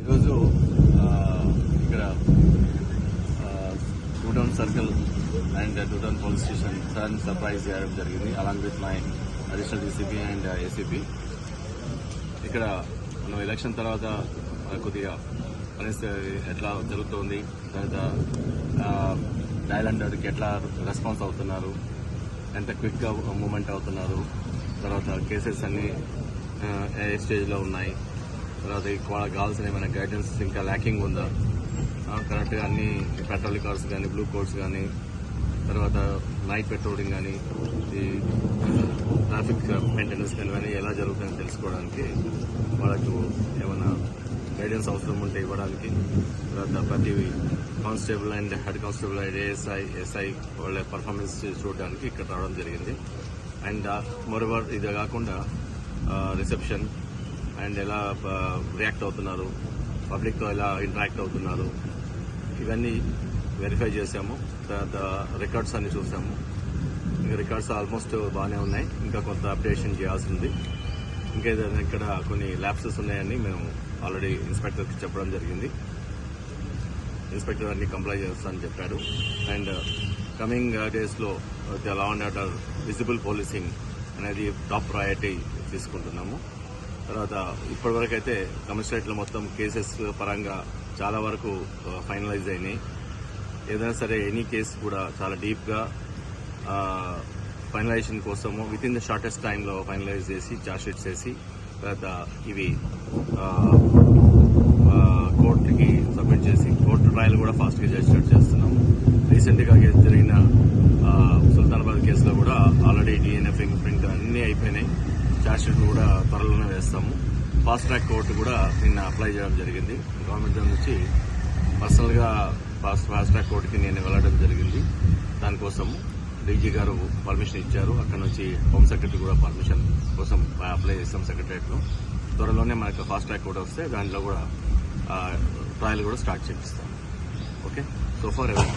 ఈరోజు ఇక్కడ two town circle and two town police station sudden surprise చేయడం జరిగింది along with my additional DCP and ACP. ఇక్కడ మనం ఎలక్షన్ తర్వాత కొద్దిగా పరిస్థితి ఎట్లా జరుగుతుంది, తర్వాత డయల్ అండర్కి ఎట్లా రెస్పాన్స్ అవుతున్నారు, ఎంత క్విక్గా మూమెంట్ అవుతున్నారు, తర్వాత కేసెస్ అన్ని ఏ స్టేజ్లో ఉన్నాయి, తర్వాత వాళ్ళకి కావాల్సిన ఏమైనా గైడెన్స్ ఇంకా ల్యాకింగ్ ఉందా, కరెక్ట్గా అన్ని పెట్రోల్ కార్డ్స్ కానీ బ్లూ కోడ్స్ కానీ తర్వాత నైట్ పెట్రోలింగ్ కానీ ఈ ట్రాఫిక్ మెయింటెనెన్స్ కానీ ఎలా జరుగుతుందని తెలుసుకోవడానికి వాళ్ళకు ఏమైనా గైడెన్స్ అవసరం ఉంటే ఇవ్వడానికి, తర్వాత ప్రతి constable and head constable and ASI SI వాళ్ళ పర్ఫార్మెన్స్ చూడడానికి ఇక్కడ రావడం జరిగింది. అండ్ మోరోవర్ ఇది కాకుండా రిసెప్షన్ అండ్ ఎలా రియాక్ట్ అవుతున్నారు, పబ్లిక్తో ఎలా ఇంటరాక్ట్ అవుతున్నారు, ఇవన్నీ వెరిఫై చేశాము. తర్వాత రికార్డ్స్ అన్ని చూసాము. రికార్డ్స్ ఆల్మోస్ట్ బాగానే ఉన్నాయి, ఇంకా కొంత అప్డేషన్ చేయాల్సి ఉంది. ఇంకా ఏదైనా ఇక్కడ కొన్ని ల్యాప్సెస్ ఉన్నాయని మేము ఆల్రెడీ ఇన్స్పెక్టర్కి చెప్పడం జరిగింది. ఇన్స్పెక్టర్ అన్ని కంప్లై చేస్తానని చెప్పాడు. అండ్ కమింగ్ డేస్లో law and order visible policing అనేది టాప్ ప్రయారిటీ తీసుకుంటున్నాము. తర్వాత ఇప్పటివరకు అయితే కమిషనరేట్లో మొత్తం కేసెస్ పరంగా చాలా వరకు ఫైనలైజ్ అయినాయి. ఏదైనా సరే ఎనీ కేసు కూడా చాలా డీప్గా ఫైనలైజేషన్ కోసము విత్ ఇన్ ద షార్టెస్ట్ టైంలో ఫైనలైజ్ చేసి ఛార్జ్షీట్స్ చేసి తర్వాత ఇవి కోర్టుకి సబ్మిట్ చేసి కోర్టు ట్రయల్ కూడా ఫాస్ట్గా చేసేటట్టు చేస్తున్నాము. రీసెంట్గా జరిగిన సుల్తానాబాద్ కేసులో కూడా ఆల్రెడీ DNA ఫింగర్ ప్రింట్ అన్నీ అయిపోయినాయి. ఛార్జ్షీట్లు కూడా త్వరలోనే వేస్తాము. ఫాస్ట్ ట్రాక్ కోర్టు కూడా నిన్న అప్లై చేయడం జరిగింది. గవర్నమెంట్ నుంచి పర్సనల్గా ఫాస్ట్ ట్రాక్ కోర్టుకి నేను వెళ్ళడం జరిగింది. దానికోసము డీజీ గారు పర్మిషన్ ఇచ్చారు. అక్కడ నుంచి హోమ్ సెక్రటరీ కూడా పర్మిషన్ కోసం అప్లై చేస్తాం సెక్రటరియట్లో. త్వరలోనే మనకు ఫాస్ట్ ట్రాక్ కోర్టు వస్తే దాంట్లో కూడా ట్రయల్ కూడా స్టార్ట్ చేపిస్తాం. Okay, so for every